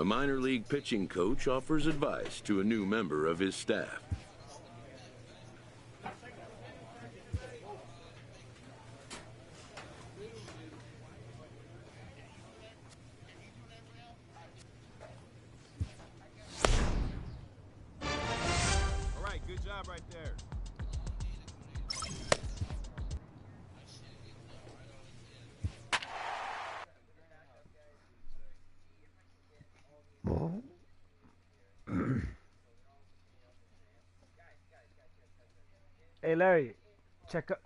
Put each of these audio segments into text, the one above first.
A minor league pitching coach offers advice to a new member of his staff. All right, good job right there. Hey Larry, check up.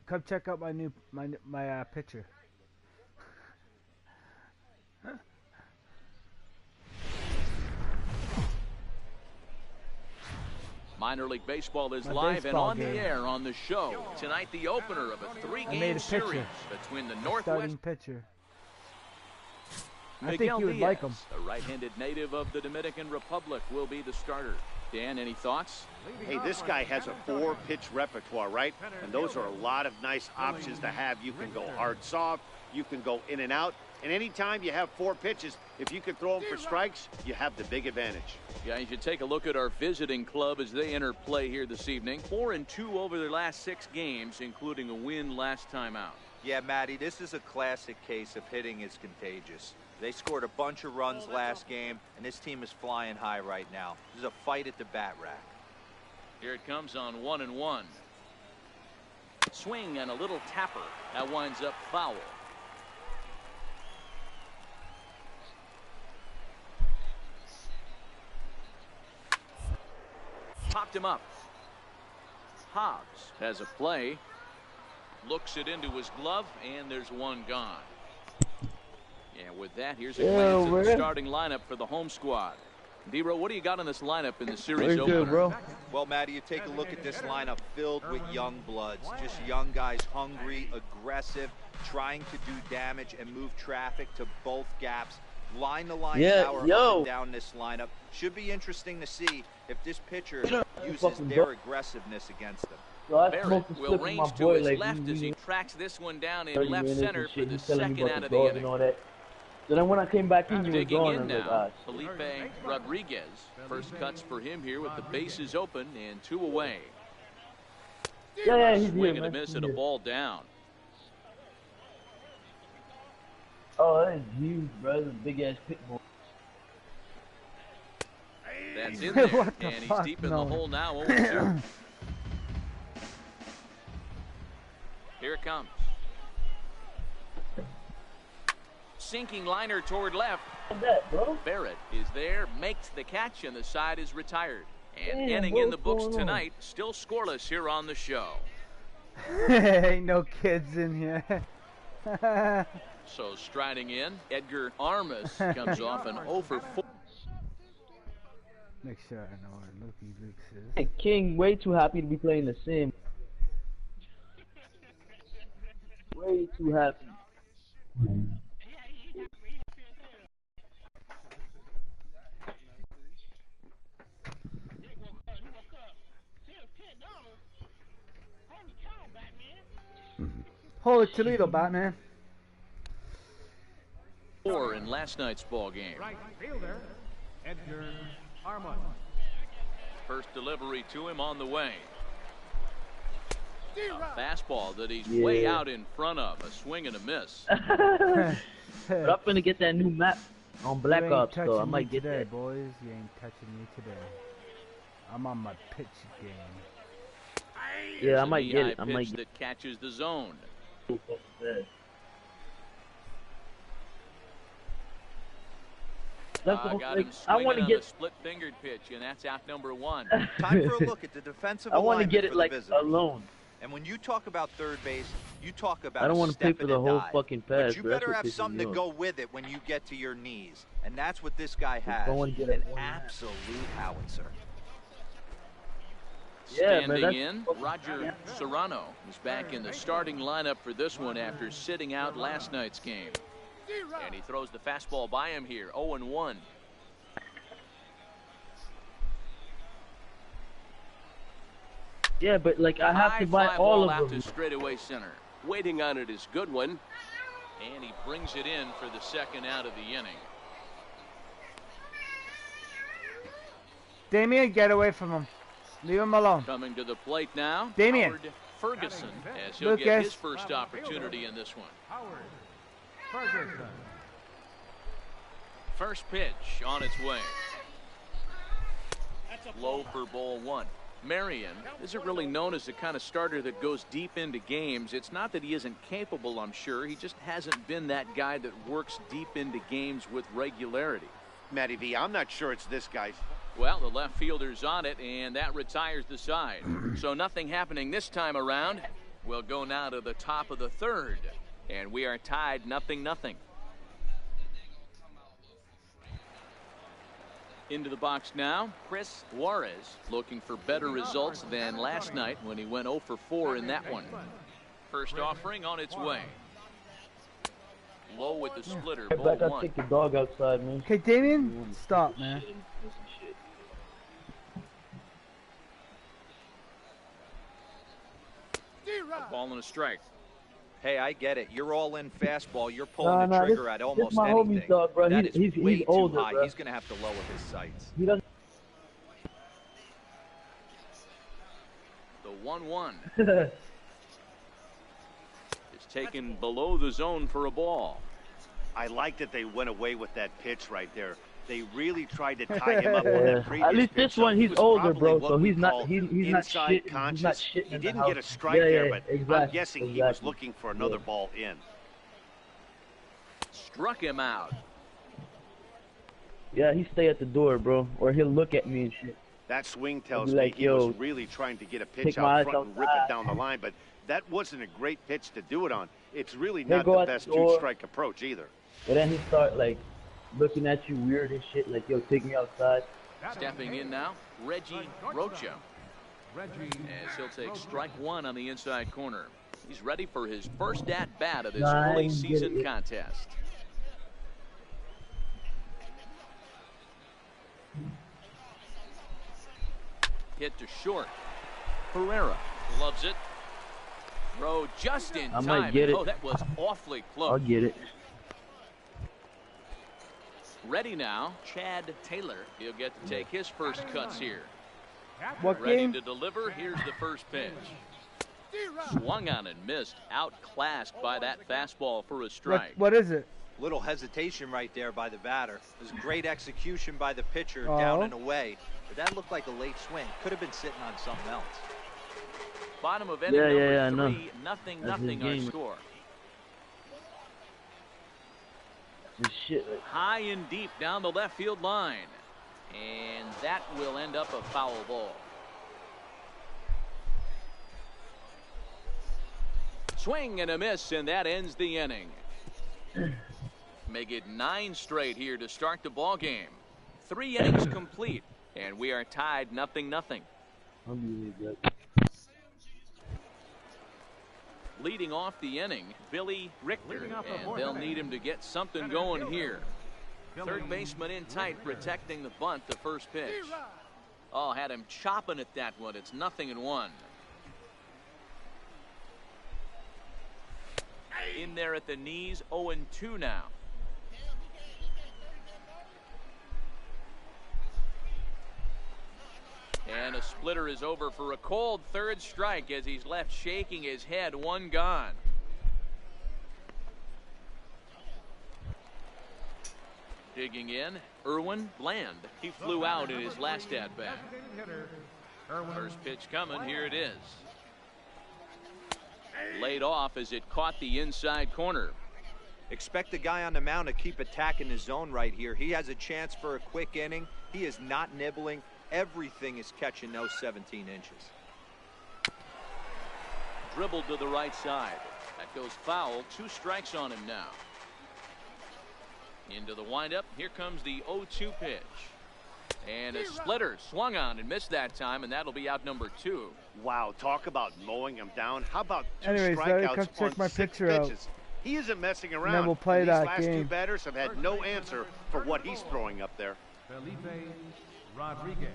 Come check out my picture. Minor League Baseball is live and on the air on the show. Tonight, the opener of a three-game series between the Northwest. Picture. Miguel I think you would Diaz, like him. a right-handed native of the Dominican Republic, will be the starter. Dan, any thoughts? Hey, this guy has a 4-pitch repertoire, right? And those are a lot of nice options to have. You can go hard, soft. You can go in and out. And anytime you have 4 pitches, if you can throw them for strikes, you have the big advantage. Yeah, you should take a look at our visiting club as they enter play here this evening. 4-2 over their last 6 games, including a win last time out. Yeah, Matty, this is a classic case of hitting is contagious. They scored a bunch of runs last game, and this team is flying high right now. This is a fight at the bat rack. Here it comes on 1-1. Swing and a little tapper. That winds up foul. Popped him up. Hobbs has a play. Looks it into his glove, and there's one gone. Yeah, with that, here's a glance at the starting lineup for the home squad. D-Row, what do you got in this lineup in the series opener? Good, bro. Well, Matty, you take a look at this lineup filled with young bloods. Just young guys, hungry, aggressive, trying to do damage and move traffic to both gaps. Line-to-line power up and down this lineup. Should be interesting to see if this pitcher uses their aggressive-ness against them. Barrett will range to his left as he tracks this one down in left center for the second out of the inning. So then when I came back in, you were gone. In now, Felipe Rodriguez. First cuts for him here with the bases open and 2 away. Yeah, he's swing here, and a miss and a ball down. Oh, that's huge, bro. That's a big-ass pit bull. That's in there, and he's deep in the hole now, 0-2. Here it comes. Sinking liner toward left. Barrett is there, makes the catch, and the side is retired. And inning in the books tonight, still scoreless here on the show. Ain't no kids in here. So striding in, Edgar Armas comes off an 0-for-4. Make sure I know what Lucky Luke says. Hey, King, way too happy to be playing the sim. Way too happy. Holy Toledo, Batman. 4 in last night's ball game. Right fielder, Edgar Armas. First delivery to him on the way. A fastball that he's way out in front of. A swing and a miss. But I'm gonna get that new map on Black Ops, so I might get that. Boys, you ain't touching me today. I'm on my pitch game. Yeah, I might get it. I might get it. That catches the zone. I want to get a split-fingered pitch, and that's out number 1. Time for a look at the defensive alignment. I want to get it like alone. And when you talk about third base, you talk about I don't want to pay for the whole fucking pass. But you better have something to go with it when you get to your knees. And that's what this guy has. An absolute howitzer. Standing in, Roger Serrano is back in the starting lineup for this one after sitting out last night's game. And he throws the fastball by him here, 0-1. Yeah, but like I have to buy all of them. To straightaway center. Waiting on it is Goodwin. And he brings it in for the second out of the inning. Damien, get away from him. Leave him alone. Coming to the plate now, Damien. Howard Ferguson, as he'll Lucas. get his first opportunity in this one. Howard Ferguson. First pitch on its way. Low for ball one. Marion isn't really known as the kind of starter that goes deep into games. It's not that he isn't capable, I'm sure. He just hasn't been that guy that works deep into games with regularity. Matty V, I'm not sure it's this guy's. Well, the left fielder's on it, and that retires the side. So nothing happening this time around. We'll go now to the top of the third, and we are tied 0-0. Into the box now, Chris Juarez, looking for better results than last night when he went 0 for 4 in that one. First offering on its way. Low with the splitter, ball Back, I'll one. take the dog outside, man. Okay, Damien, stop, man. Ball and a strike. Hey, I get it. You're all in fastball. You're pulling the trigger at almost this my anything. homie's dog, bro. That is He's way too older, high. bro. He's going to have to lower his sights. He doesn't. The 1-1 is taken below the zone for a ball. I like that they went away with that pitch right there. They really tried to tie him up on that previous At least pitch, this one, he's was older, probably bro. what So we he's not. call He's not inside shit. conscious. He's not shitting He in the didn't get a house. strike Yeah, there, yeah, but exactly, I'm guessing he was exactly. looking for another ball in. Struck him out. Yeah, he stay at the door, bro, or he'll look at me and shit. That swing tells be me like, he yo, was really trying to get a pitch take my out eyes front and rip it outside. down the line, but that wasn't a great pitch to do it on. It's really He'll not go the at the best door. two-strike approach either. But then he start like looking at you weird and shit, like, yo, take me outside. Stepping in now, Reggie Rocha, as he'll take strike one on the inside corner. He's ready for his first at-bat of this early season contest. Hit to short. Pereira loves it. Throw just in time. I might get it. Oh, that was awfully close. I'll get it. Ready now, Chad Taylor. He'll get to take his first cuts here. What Ready game? to deliver. Here's the first pitch. Swung on and missed. Outclassed by that fastball for a strike. What is it? Little hesitation right there by the batter. It was great execution by the pitcher down and away. But that looked like a late swing. Could have been sitting on something else. Bottom of inning number 3, I know. 0-0 our score. This shit. Like, High and deep down the left field line. And that will end up a foul ball. Swing and a miss, and that ends the inning. Make it 9 straight here to start the ball game. 3 innings complete, and we are tied 0-0. I'll be really good. Leading off the inning, Billy Richter, and they'll need him to get something going here. Third baseman in tight, protecting the bunt, the first pitch. Oh, had him chopping at that one. It's 0-1. In there at the knees, 0-2 now. And a splitter is over for a cold third strike as he's left shaking his head. 1 gone. Digging in, Irwin Bland. He flew out in his last at-bat. First pitch coming, here it is. Laid off as it caught the inside corner. Expect the guy on the mound to keep attacking the zone right here. He has a chance for a quick inning. He is not nibbling. Everything is catching those 17 inches. Dribbled to the right side. That goes foul. 2 strikes on him now. Into the windup. Here comes the 0-2 pitch. And a splitter swung on and missed that time, and that'll be out number 2. Wow, talk about mowing him down. How about 2 Anyways, Larry, come strikeouts check on my 6 picture out. pitches? He isn't messing around. then we'll play These that last game. 2 batters have had no answer for what he's throwing up there. Felipe Rodriguez.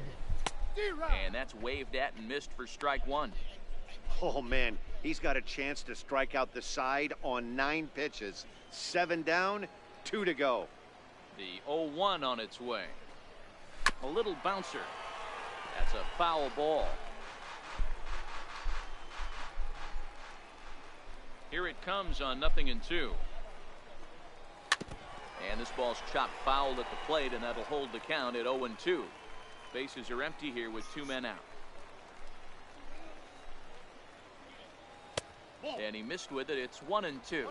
And that's waved at and missed for strike 1. Oh, man, he's got a chance to strike out the side on 9 pitches. 7 down, 2 to go. The 0-1 on its way. A little bouncer. That's a foul ball. Here it comes on 0-2. And this ball's chopped foul at the plate, and that'll hold the count at 0-2. Bases are empty here with 2 men out. And he missed with it. It's 1-2.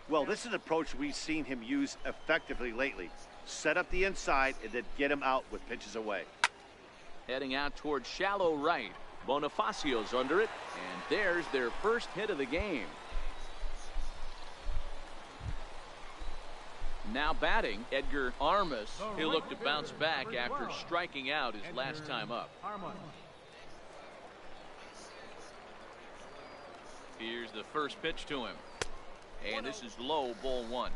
Well, this is an approach we've seen him use effectively lately. Set up the inside and then get him out with pitches away. Heading out towards shallow right. Bonifacio's under it, and there's their first hit of the game. Now batting, Edgar Armas. He'll look to bounce back after striking out his last time up. Here's the first pitch to him. And this is low, ball 1.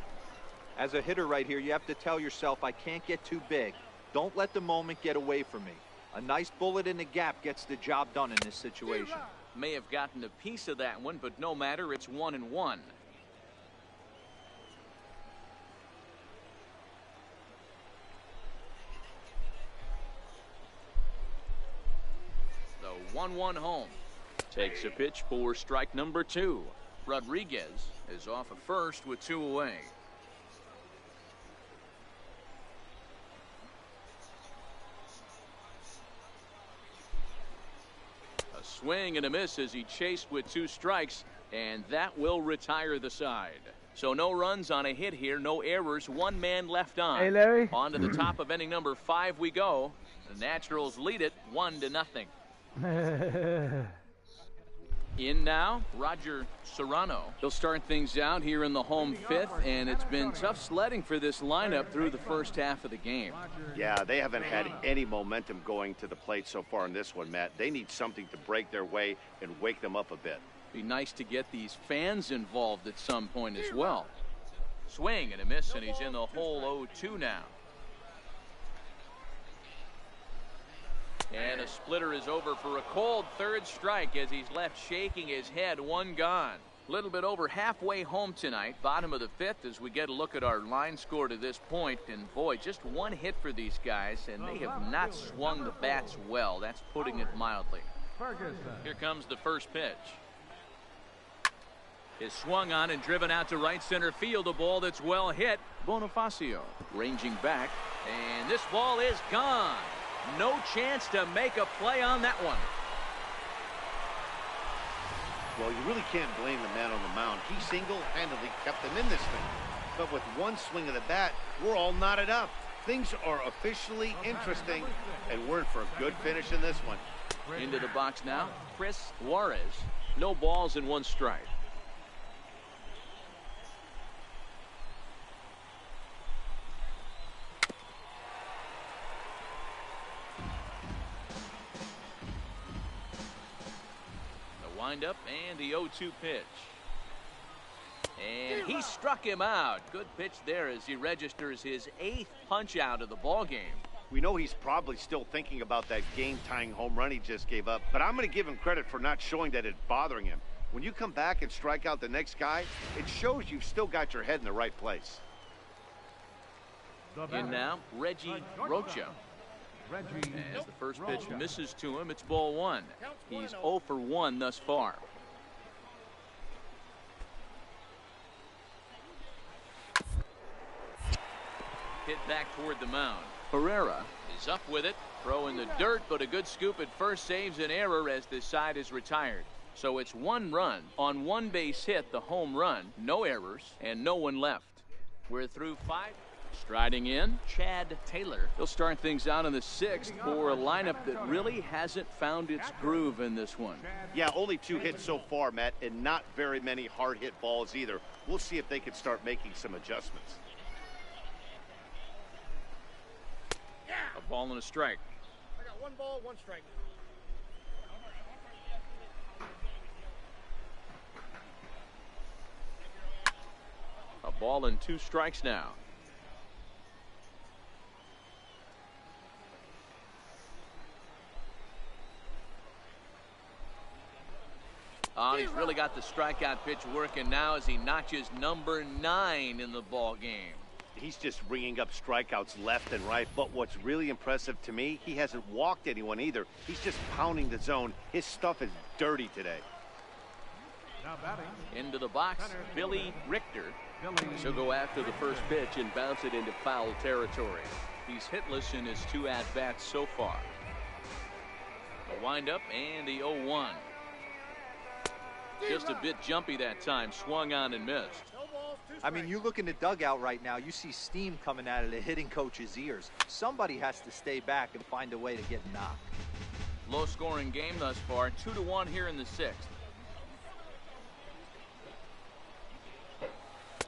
As a hitter right here, you have to tell yourself, I can't get too big. Don't let the moment get away from me. A nice bullet in the gap gets the job done in this situation. May have gotten a piece of that one, but no matter, it's 1-1. The 1-1 home. Takes a pitch for strike number 2. Rodriguez is off at first with 2 away. A swing and a miss as he chased with 2 strikes, and that will retire the side. So no runs on a hit here, no errors, 1 man left on. Hey, Larry. On to the top of inning number 5 we go. The Naturals lead it 1-0. In now, Roger Serrano. He'll start things out here in the home 5th, and it's been tough sledding for this lineup through the first half of the game. Yeah, they haven't had any momentum going to the plate so far in this one, Matt. They need something to break their way and wake them up a bit. Be nice to get these fans involved at some point as well. Swing and a miss, and he's in the hole 0-2 now. And a splitter is over for a cold 3rd strike as he's left shaking his head. 1 gone. A little bit over halfway home tonight. Bottom of the 5th as we get a look at our line score to this point. And boy, just 1 hit for these guys, and they have not swung the bats well. That's putting it mildly. Here comes the first pitch. Is swung on and driven out to right center field. A ball that's well hit. Bonifacio ranging back, and this ball is gone. No chance to make a play on that one. Well, you really can't blame the man on the mound. He single-handedly kept them in this thing. But with 1 swing of the bat, we're all knotted up. Things are officially interesting, and we're in for a good finish in this one. Into the box now, Chris Juarez. No balls and 1 strike. Up and the 0-2 pitch, and he struck him out. Good pitch there as he registers his 8th punch out of the ball game. We know he's probably still thinking about that game-tying home run he just gave up, but I'm going to give him credit for not showing that it's bothering him. When you come back and strike out the next guy, it shows you've still got your head in the right place. In now, Reggie Rocha. As the first pitch misses to him, it's ball 1. He's 0 for 1 thus far. Hit back toward the mound. Herrera is up with it. Throw in the dirt, but a good scoop at first saves an error as this side is retired. So it's 1 run on 1 base hit, the home run, no errors, and no one left. We're through 5. Striding in, Chad Taylor. He'll start things out in the 6th for a lineup that really hasn't found its groove in this one. Yeah, only 2 hits so far, Matt, and not very many hard hit balls either. We'll see if they can start making some adjustments. A ball and a strike. I got 1 ball, 1 strike. A ball and 2 strikes now. He's really got the strikeout pitch working now as he notches number 9 in the ball game. He's just ringing up strikeouts left and right. But what's really impressive to me, he hasn't walked anyone either. He's just pounding the zone. His stuff is dirty today. Now batting. Into the box, Billy Richter. He'll go after the first pitch and bounce it into foul territory. He's hitless in his 2 at-bats so far. The windup and the 0-1. Just a bit jumpy that time, swung on and missed. I mean, you look in the dugout right now, you see steam coming out of the hitting coach's ears. Somebody has to stay back and find a way to get knocked. Low-scoring game thus far, 2-1 here in the 6th.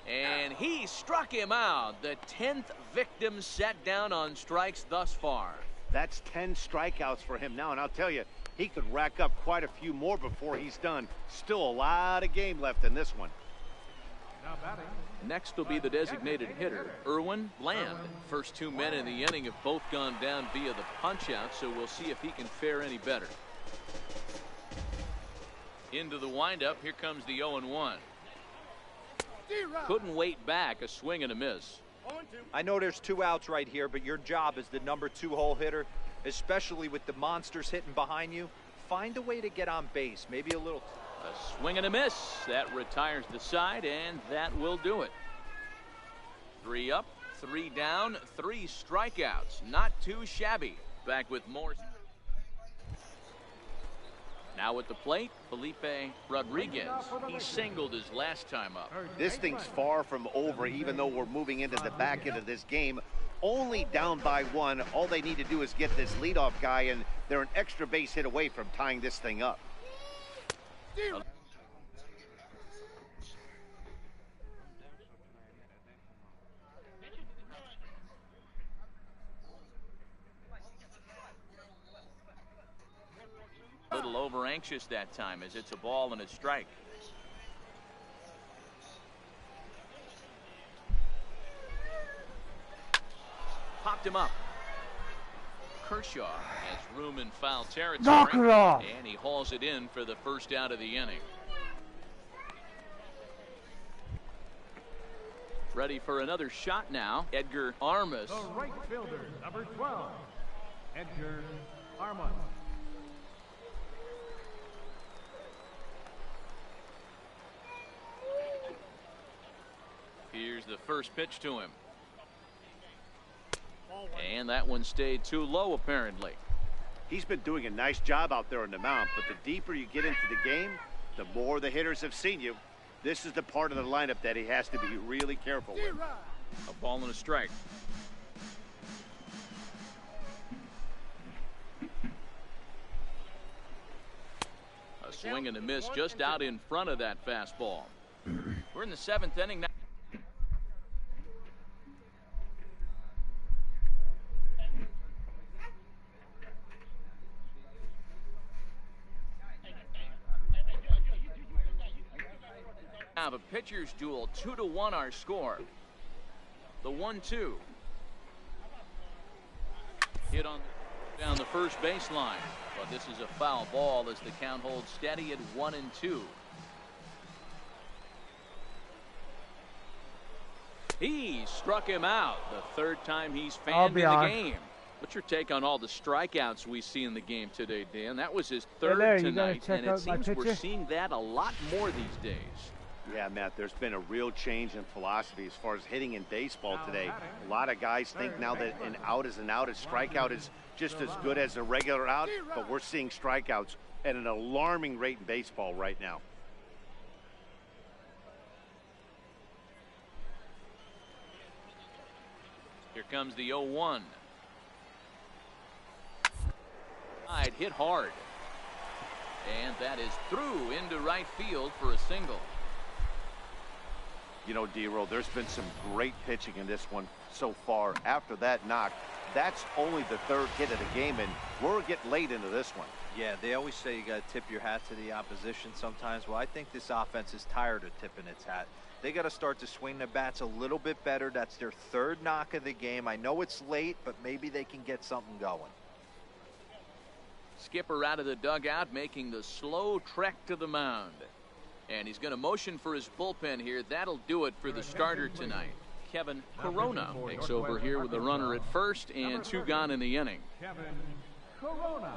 And he struck him out. The 10th victim set down on strikes thus far. That's 10 strikeouts for him now, and I'll tell you, he could rack up quite a few more before he's done. Still a lot of game left in this one. Now batting. Next will be the designated hitter, Erwin Bland. First 2 men in the inning have both gone down via the punch-out, so we'll see if he can fare any better. Into the windup, here comes the 0-1. Couldn't wait back, a swing and a miss. I know there's 2 outs right here, but your job as the number 2 hole hitter, especially with the monsters hitting behind you, find a way to get on base. Maybe a little. A swing and a miss. That retires the side, and that will do it. 3 up, 3 down, 3 strikeouts. Not too shabby. Back with more. Now at the plate, Felipe Rodriguez. He singled his last time up. This thing's far from over, even though we're moving into the back end of this game. Only down by 1. All they need to do is get this leadoff guy, and they're an extra base hit away from tying this thing up. A little over anxious that time as it's a ball and a strike. Popped him up. Kershaw has room in foul territory. Knock it off. And he hauls it in for the first out of the inning. Ready for another shot now. Edgar Armas. The right fielder, number 12, Edgar Armas. Here's the first pitch to him. And that one stayed too low, apparently. He's been doing a nice job out there on the mound, but the deeper you get into the game, the more the hitters have seen you. This is the part of the lineup that he has to be really careful with. A ball and a strike. A swing and a miss just out in front of that fastball. We're in the 7th inning now. Now the pitcher's duel, 2-1 our score. The 1-2. Hit on down the first baseline, but this is a foul ball as the count holds steady at 1-2. He struck him out the 3rd time he's fanned in the game. What's your take on all the strikeouts we see in the game today, Dan? That was his 3rd tonight, and it seems we're seeing that a lot more these days. Yeah, Matt, there's been a real change in philosophy as far as hitting in baseball today. A lot of guys think now that an out is an out, a strikeout is just as good as a regular out, but we're seeing strikeouts at an alarming rate in baseball right now. Here comes the 0-1. Hit hard. And that is through into right field for a single. You know, D-Roll, there's been some great pitching in this one so far. After that knock, that's only the 3rd hit of the game, and we're getting late into this one. Yeah, they always say you got to tip your hat to the opposition sometimes. Well, I think this offense is tired of tipping its hat. They got to start to swing the bats a little bit better. That's their 3rd knock of the game. I know it's late, but maybe they can get something going. Skipper out of the dugout, making the slow trek to the mound. And he's going to motion for his bullpen here. That'll do it for the starter tonight. Kevin Corona takes over here with the runner at first and 2 gone in the inning. Kevin Corona.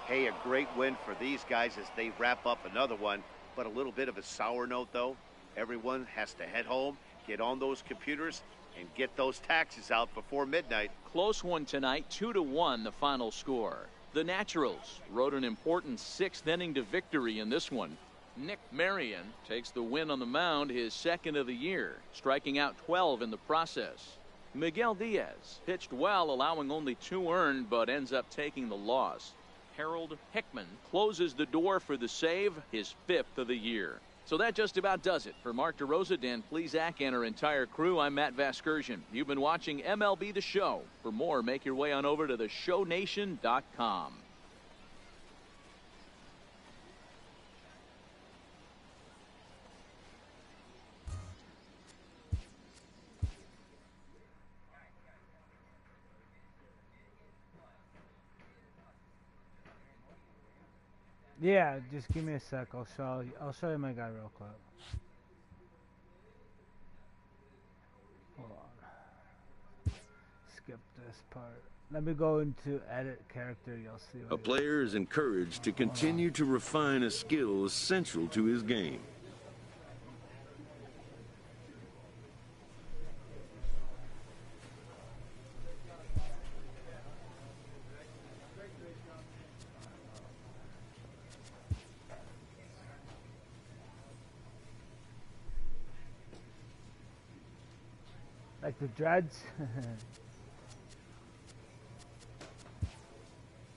Hey, a great win for these guys as they wrap up another one, but a little bit of a sour note, though. Everyone has to head home, get on those computers, and get those taxes out before midnight. Close one tonight, 2-1 the final score. The Naturals rode an important 6th inning to victory in this one. Nick Marion takes the win on the mound, his 2nd of the year, striking out 12 in the process. Miguel Diaz pitched well, allowing only 2 earned, but ends up taking the loss. Harold Hickman closes the door for the save, his 5th of the year. So that just about does it. For Mark DeRosa, Dan Plesac, and our entire crew, I'm Matt Vasgersian. You've been watching MLB The Show. For more, make your way on over to theshownation.com. Yeah, just give me a sec. I'll show you my guy real quick. Hold on. Skip this part. Let me go into edit character. You'll see. A player is encouraged to continue to refine a skill essential to his game. Like the dreads.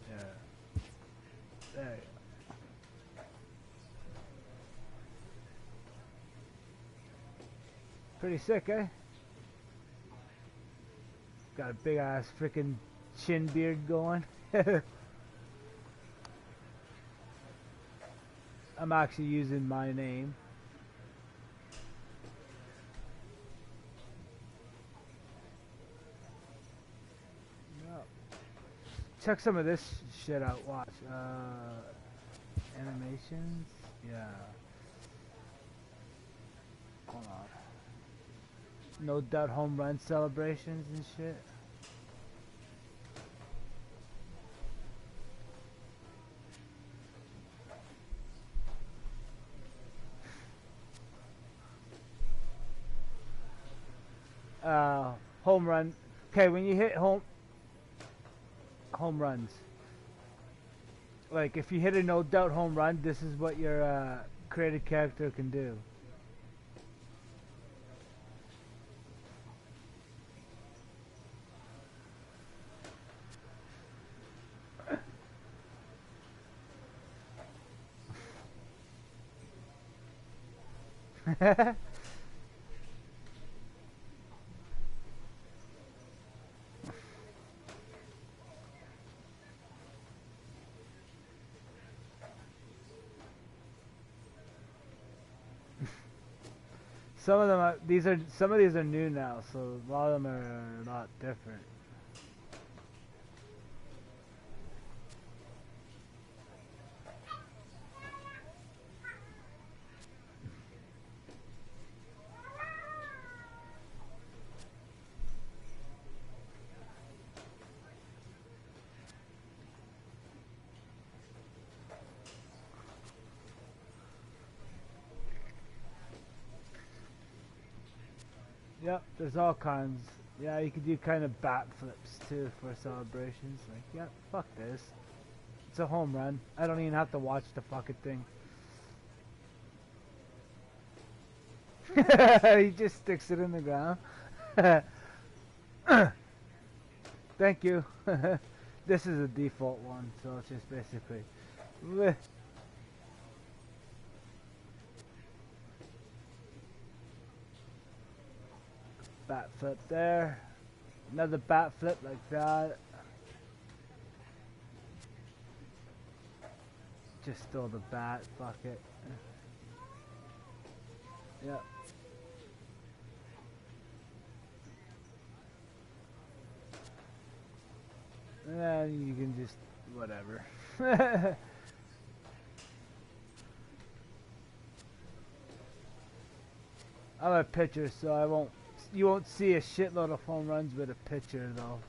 Yeah. There you go. Pretty sick, eh? Got a big ass freaking chin beard going. I'm actually using my name. Check some of this shit out. Watch. Animations. Yeah. Hold on. No doubt home run celebrations and shit. Home run. Okay, when you hit home runs, like if you hit a no doubt home run, this is what your created character can do. Some of them are, some of these are new now, so a lot of them are a lot different. Yep, there's all kinds. Yeah, you could do kind of bat flips too for celebrations. Like, yep, fuck this. It's a home run. I don't even have to watch the fucking thing. He just sticks it in the ground. Thank you. This is a default one, so it's just basically... bat flip there. Another bat flip like that. Just throw the bat, fuck it. Yep. And you can just whatever. I'm a pitcher, so you won't see a shitload of home runs with a pitcher though.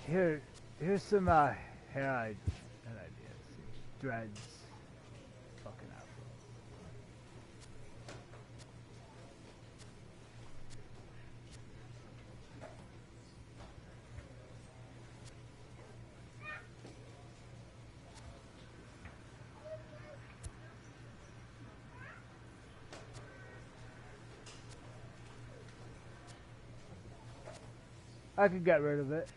Here's some hair ideas. Dreads. Fucking afro. I could get rid of it.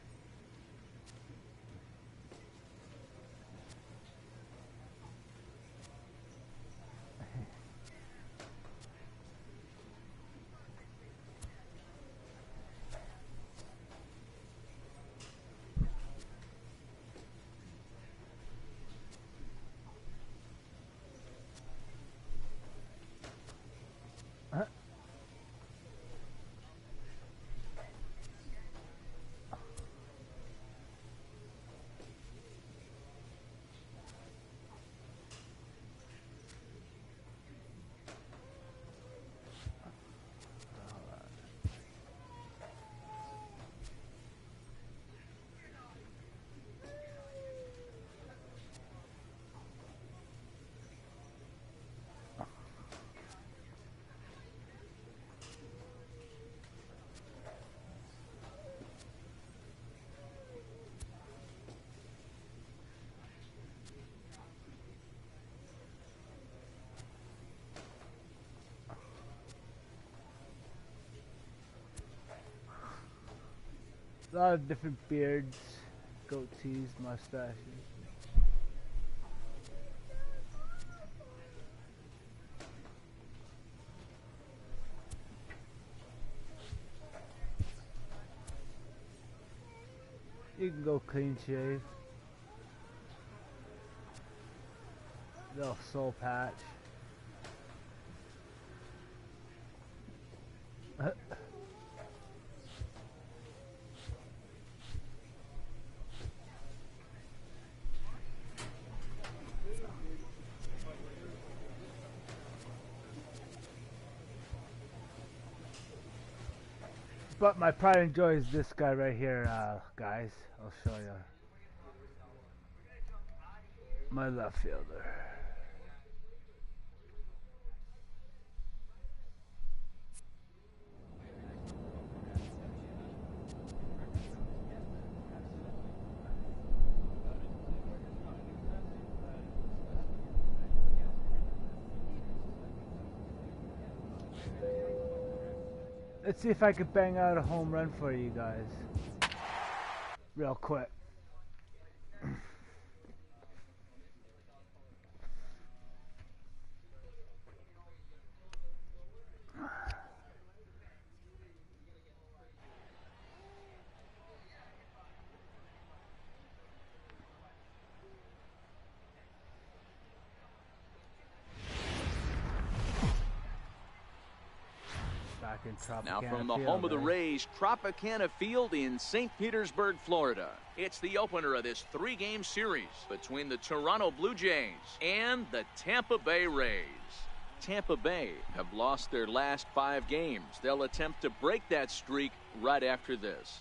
A lot of different beards, goatees, mustaches. You can go clean shave. Little soul patch. But my pride and joy is this guy right here, guys. I'll show you. My left fielder. Let's see if I can bang out a home run for you guys. Real quick. Now from the home of the Rays, Tropicana Field in St. Petersburg, Florida. It's the opener of this three-game series between the Toronto Blue Jays and the Tampa Bay Rays. Tampa Bay have lost their last 5 games. They'll attempt to break that streak right after this.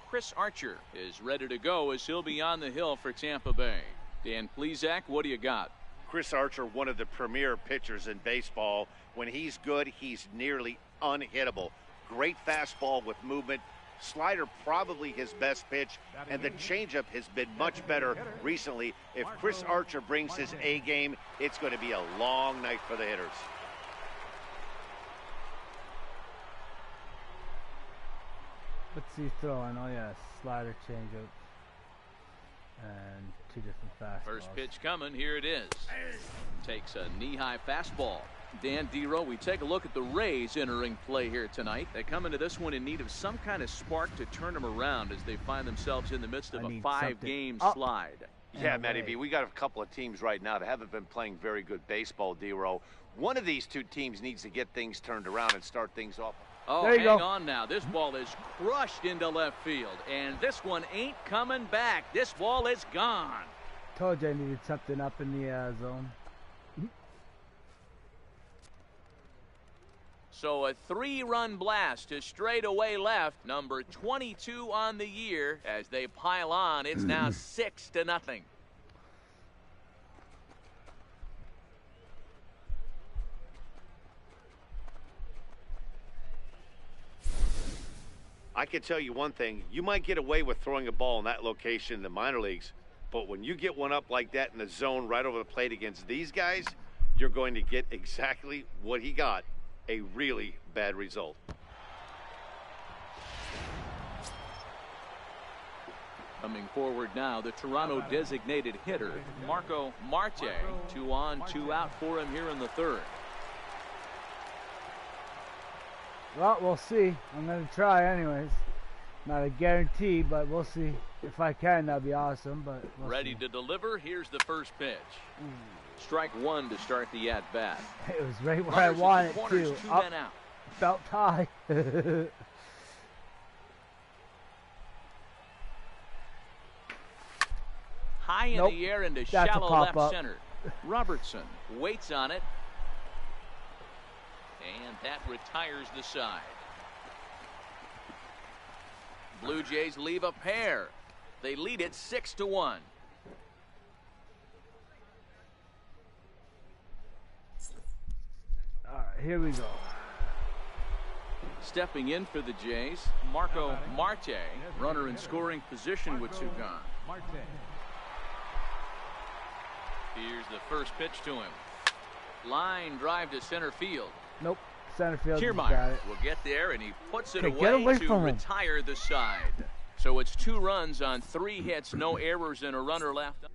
Chris Archer is ready to go as he'll be on the hill for Tampa Bay. Dan Plesac, what do you got? Chris Archer, one of the premier pitchers in baseball. When he's good, he's nearly unhittable. Great fastball with movement. Slider probably his best pitch, and the changeup has been much better recently. If Chris Archer brings his A game, it's going to be a long night for the hitters. What's he throwing? Oh yeah, slider, changeup, and 2 different fastballs. First pitch coming, here it is. Takes a knee-high fastball. Dan Dero, we take a look at the Rays entering play here tonight. They come into this one in need of some kind of spark to turn them around as they find themselves in the midst of a 5-game slide. Yeah, Matty V, we got a couple of teams right now that haven't been playing very good baseball, D-Row. One of these two teams needs to get things turned around and start things off. Oh, hang on now. This ball is crushed into left field, and this one ain't coming back. This ball is gone. Told you I needed something up in the zone. So a 3-run blast to straightaway left, number 22 on the year. As they pile on, it's now 6-0. I can tell you one thing. You might get away with throwing a ball in that location in the minor leagues, but when you get one up like that in the zone right over the plate against these guys, you're going to get exactly what he got. A really bad result. Coming forward now, the Toronto designated hitter, Marco Marte. 2 on, 2 out for him here in the third. Well, we'll see. I'm going to try anyways. Not a guarantee, but we'll see. If I can, that'd be awesome. But ready to deliver. Here's the first pitch. Strike 1 to start the at-bat. It was right where I wanted it to. 2 men out. Felt high. High in the air into shallow left center. Robertson waits on it. And that retires the side. Blue Jays leave a pair. They lead it 6-1. All right, here we go. Stepping in for the Jays, Marco Marte, runner in scoring position with 2 gone. Here's the first pitch to him. Line drive to center field. Nope, center field. Kiermaier will get there, and he puts it away to retire the side. So it's 2 runs on 3 hits, no errors, and a runner left.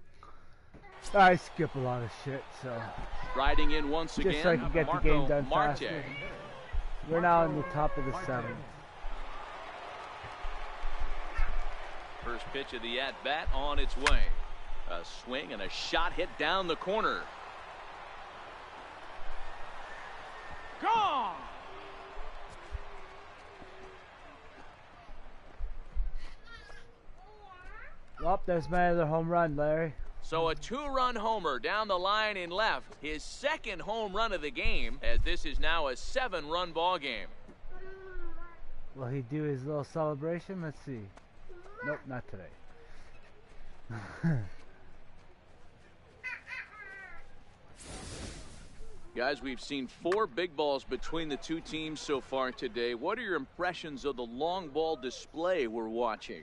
I skip a lot of shit, so. Riding in once again, just so I can get the game done faster. We're now in the top of the 7th. First pitch of the at-bat on its way. A swing and a shot hit down the corner. Gone! Well, there's my other home run, Larry. So a 2-run homer down the line in left. His 2nd home run of the game, as this is now a 7-run ball game. Will he do his little celebration? Let's see. Nope, not today. Guys, we've seen 4 big balls between the 2 teams so far today. What are your impressions of the long ball display we're watching?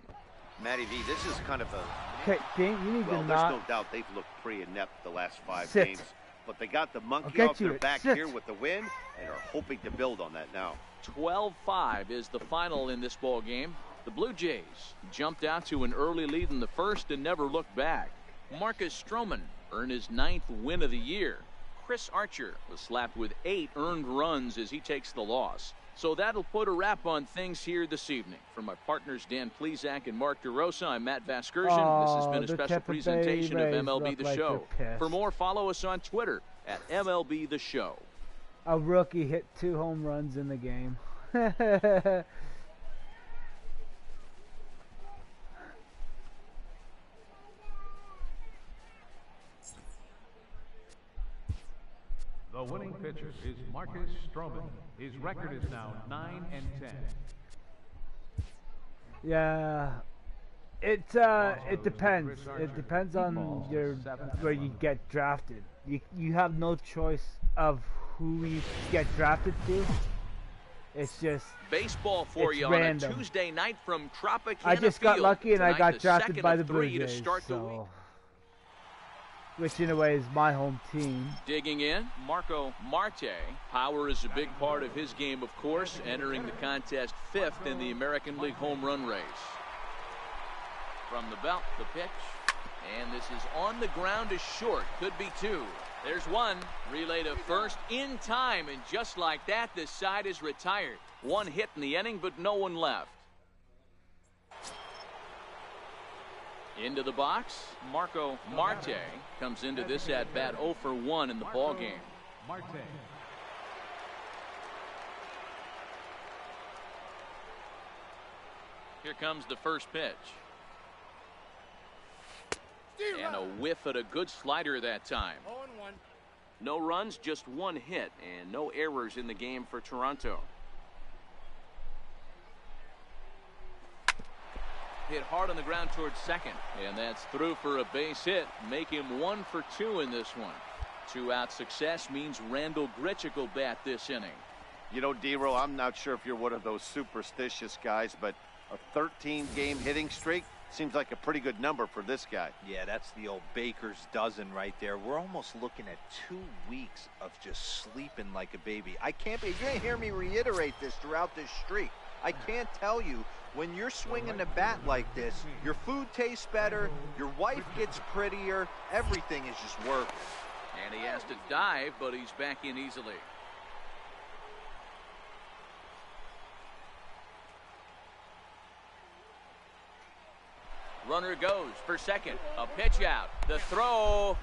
Matty V, this is kind of a... Okay, Dane, you need to there's no doubt they've looked pretty inept the last 5 games. But they got the monkey off their back here with the win and are hoping to build on that now. 12-5 is the final in this ball game. The Blue Jays jumped out to an early lead in the first and never looked back. Marcus Stroman earned his 9th win of the year. Chris Archer was slapped with 8 earned runs as he takes the loss. So that'll put a wrap on things here this evening. From my partners Dan Plesac and Mark DeRosa, I'm Matt Vasgersian. This has been a special presentation of MLB The Show. For more, follow us on Twitter at MLB The Show. A rookie hit 2 home runs in the game. The winning pitcher is Marcus Stroman. His record is now 9-10. Yeah, it depends. It depends on where you get drafted. You have no choice of who you get drafted to. It's just baseball for you random. On a Tuesday night from Tropicana I just got Field. lucky and Tonight, I got drafted by the Blue Jays. So. Which in a way is my home team. Digging in, Marco Marte. Power is a big part of his game, of course, entering the contest 5th in the American League home run race. From the belt, the pitch. And this is on the ground is short. Could be 2. There's 1. Relay to first in time, and just like that, this side is retired. 1 hit in the inning, but no one left. Into the box, Marco Marte comes into this at-bat 0 for 1 in the ball game. Marte. Here comes the first pitch. And a whiff at a good slider that time. 0-1. No runs, just one hit, and no errors in the game for Toronto. Hit hard on the ground towards second, and that's through for a base hit. Make him 1 for 2 in this one. 2-out success means Randall Grichuk will bat this inning. You know, D-Row, I'm not sure if you're one of those superstitious guys, but a 13-game hitting streak seems like a pretty good number for this guy. Yeah, that's the old baker's dozen right there. We're almost looking at 2 weeks of just sleeping like a baby. You're going to hear me reiterate this throughout this streak. I can't tell you, when you're swinging the bat like this, your food tastes better, your wife gets prettier, everything is just working. And he has to dive, but he's back in easily. Runner goes for second. A pitch out. The throw.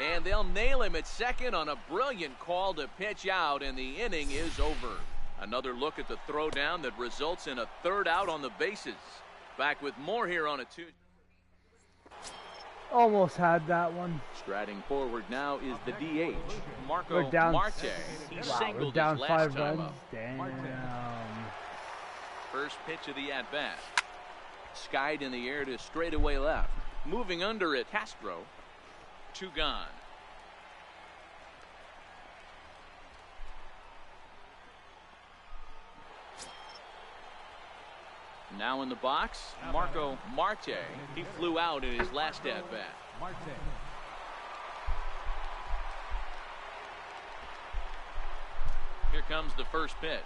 And they'll nail him at second on a brilliant call to pitch out, and the inning is over. Another look at the throw down that results in a 3rd out on the bases. Back with more here on a Tuesday. Almost had that one. Striding forward now is the DH, Marco We're down, Marte. He we're singled down his 5 last time runs. up. Damn. First pitch of the at-bat. Skied in the air to straightaway left. Moving under it, Castro. 2 gone. Now in the box, Marco Marte. He flew out in his last at-bat. Marte. Here comes the first pitch.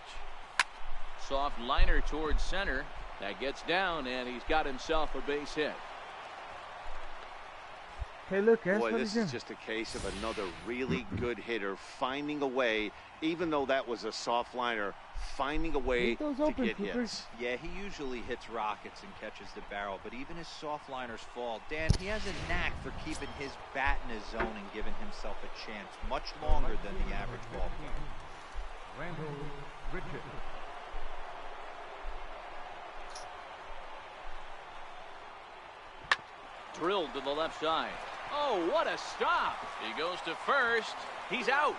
Soft liner towards center. That gets down, and he's got himself a base hit. Hey, look, boy, this is just a case of another really good hitter finding a way, even though that was a soft liner, finding a way to get hits. Yeah, he usually hits rockets and catches the barrel, but even his soft liners fall. Dan, he has a knack for keeping his bat in his zone and giving himself a chance much longer than the average ball player. Randall Grichuk. Drilled to the left side. Oh, what a stop. He goes to first. He's out.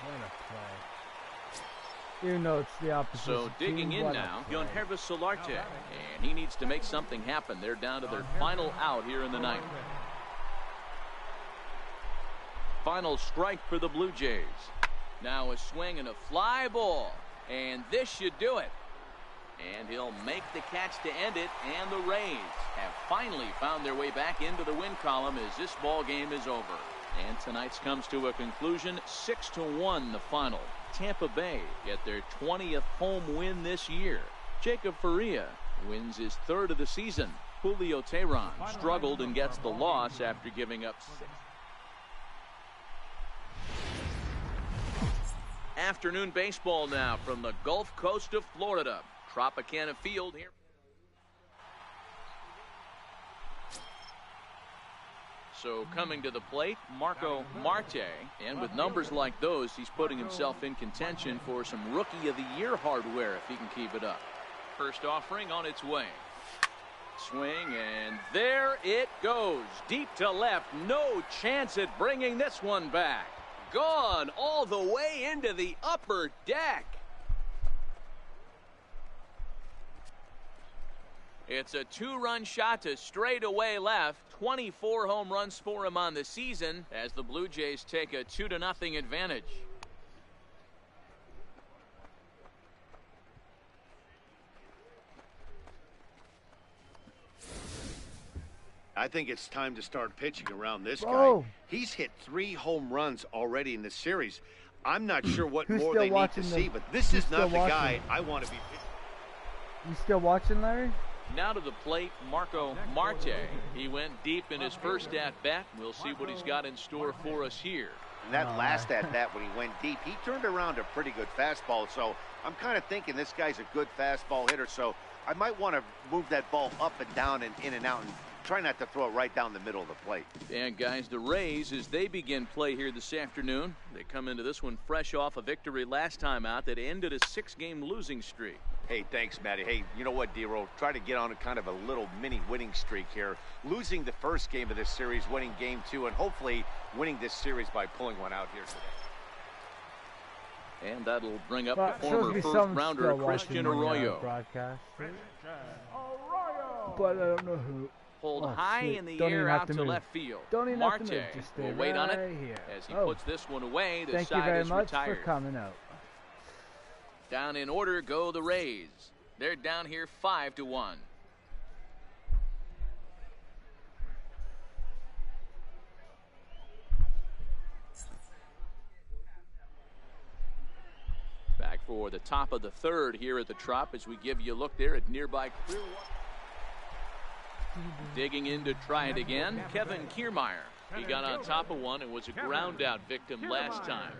What a play. Even though it's the opposite. So digging in now, Yonhervis Solarte. And he needs to make something happen. They're down to their final out here in the ninth. Final strike for the Blue Jays. Now a swing and a fly ball. And this should do it. And he'll make the catch to end it, and the Rays have finally found their way back into the win column as this ball game is over. And tonight's comes to a conclusion, 6-1 the final. Tampa Bay get their 20th home win this year. Jacob Faria wins his 3rd of the season. Julio Teheran struggled and gets the loss after giving up 6. Afternoon baseball now from the Gulf Coast of Florida. Tropicana Field here. So coming to the plate, Marco Marte. And with numbers like those, he's putting himself in contention for some Rookie of the Year hardware if he can keep it up. First offering on its way. Swing, and there it goes. Deep to left. No chance at bringing this one back. Gone all the way into the upper deck. It's a 2-run shot to straightaway left. 24 home runs for him on the season as the Blue Jays take a 2-0 advantage. I think it's time to start pitching around this guy. He's hit 3 home runs already in this series. I'm not sure what more they need to see, but this is not the guy I want to be pitching. You still watching, Larry? Now to the plate, Marco Marte. He went deep in his first at-bat. We'll see what he's got in store for us here. And that last at-bat when he went deep, he turned around a pretty good fastball. So I'm kind of thinking this guy's a good fastball hitter. So I might want to move that ball up and down and in and out and try not to throw it right down the middle of the plate. And guys, the Rays, as they begin play here this afternoon, they come into this one fresh off a victory last time out that ended a 6-game losing streak. Hey, thanks, Matty. Hey, you know what, D-Roll? Try to get on a kind of a little mini winning streak here. Losing the first game of this series, winning game 2, and hopefully winning this series by pulling one out here today. And that'll bring up the former first-rounder Christian Arroyo. But I don't know who. Pulled high in the air out to left field. Marte will wait on it as he puts this one away. The side is retired. Thank you very much for coming out. Down in order go the Rays. They're down here 5-1. Back for the top of the third here at the Trop as we give you a look there at nearby Clearwater. Digging in to try it again, Kevin Kiermaier. He got on top of one and was a ground out victim last time.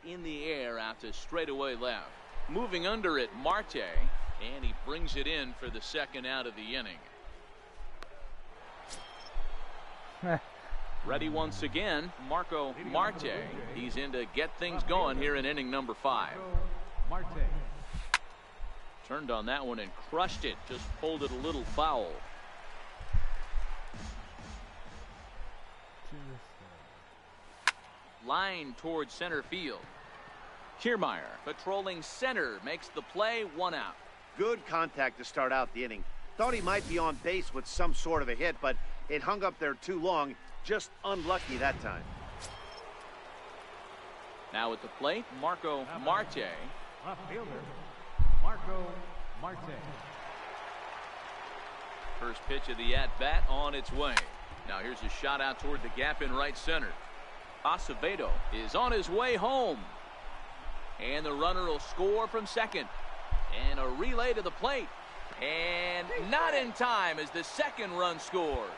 In the air out to straightaway left. Moving under it, Marte, and he brings it in for the second out of the inning. Ready once again, Marco Marte. He's in to get things going here in inning number 5. Marte. Turned on that one and crushed it. Just pulled it a little foul. Line towards center field. Kiermaier patrolling center makes the play, 1 out. Good contact to start out the inning. Thought he might be on base with some sort of a hit, but it hung up there too long. Just unlucky that time. Now at the plate, Marco Marte. Left fielder, Marco Marte. First pitch of the at-bat on its way. Now here's a shot out toward the gap in right center. Acevedo is on his way home. And the runner will score from second. And a relay to the plate. And not in time as the second run scores.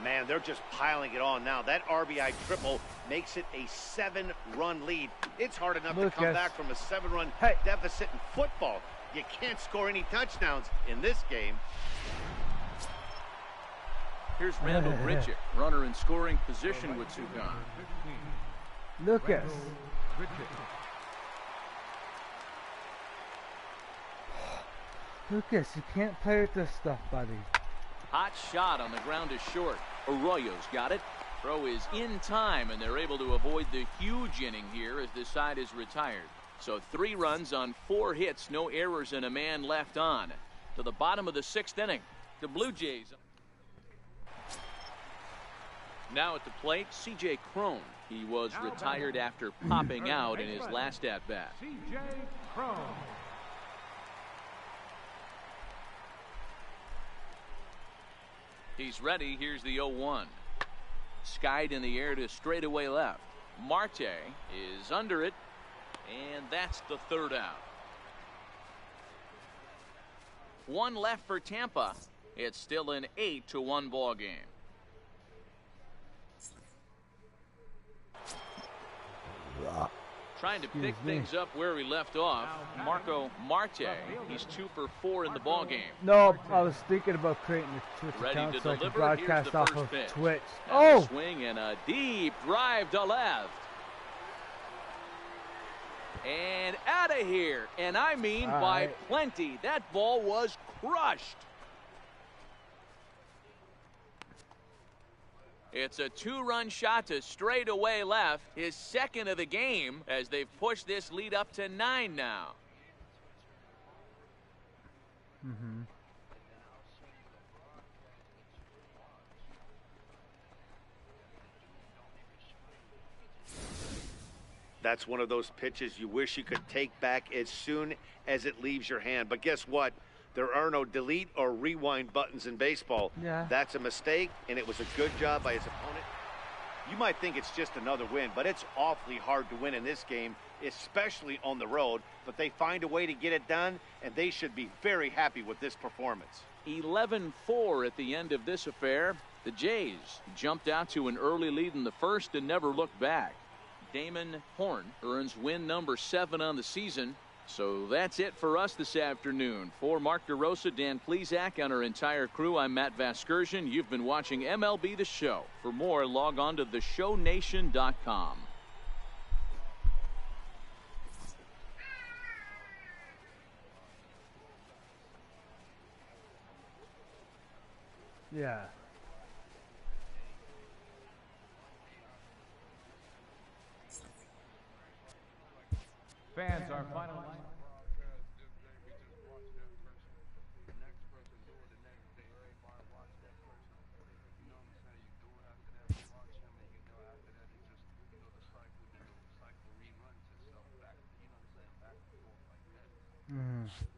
Man, they're just piling it on now. That RBI triple makes it a 7-run lead. It's hard enough to come back from a 7-run deficit in football. You can't score any touchdowns in this game. Here's Randall Grichuk, runner in scoring position with 2 guns. Lucas. Lucas, you can't play with this stuff, buddy. Hot shot on the ground is short. Arroyo's got it. Throw is in time, and they're able to avoid the huge inning here as this side is retired. So 3 runs on 4 hits, no errors, and a man left on. To the bottom of the 6th inning. The Blue Jays. Now at the plate, C.J. Cron. He was retired after popping out in his last at-bat. C.J. Cron. He's ready. Here's the 0-1. Skied in the air to straightaway left. Marte is under it, and that's the 3rd out. 1 left for Tampa. It's still an 8-1 ball game. Trying to pick things up where we left off. Marco Marte, he's 2 for 4 in the ball game. No, I was thinking about creating a Twitch account so I could broadcast off of Twitch. Oh! Swing and a deep drive to left. And out of here. And I mean by plenty. That ball was crushed. It's a 2-run shot to straightaway left, his 2nd of the game, as they've pushed this lead up to 9 now. That's one of those pitches you wish you could take back as soon as it leaves your hand. But guess what? There are no delete or rewind buttons in baseball. Yeah. That's a mistake, and it was a good job by his opponent. You might think it's just another win, but it's awfully hard to win in this game, especially on the road. But they find a way to get it done, and they should be very happy with this performance. 11-4 at the end of this affair. The Jays jumped out to an early lead in the first and never looked back. Damon Horn earns win number 7 on the season. So that's it for us this afternoon. For Mark DeRosa, Dan Plesac, and our entire crew, I'm Matt Vasgersian. You've been watching MLB The Show. For more, log on to theshownation.com. Yeah. Fans, our final line. Mm.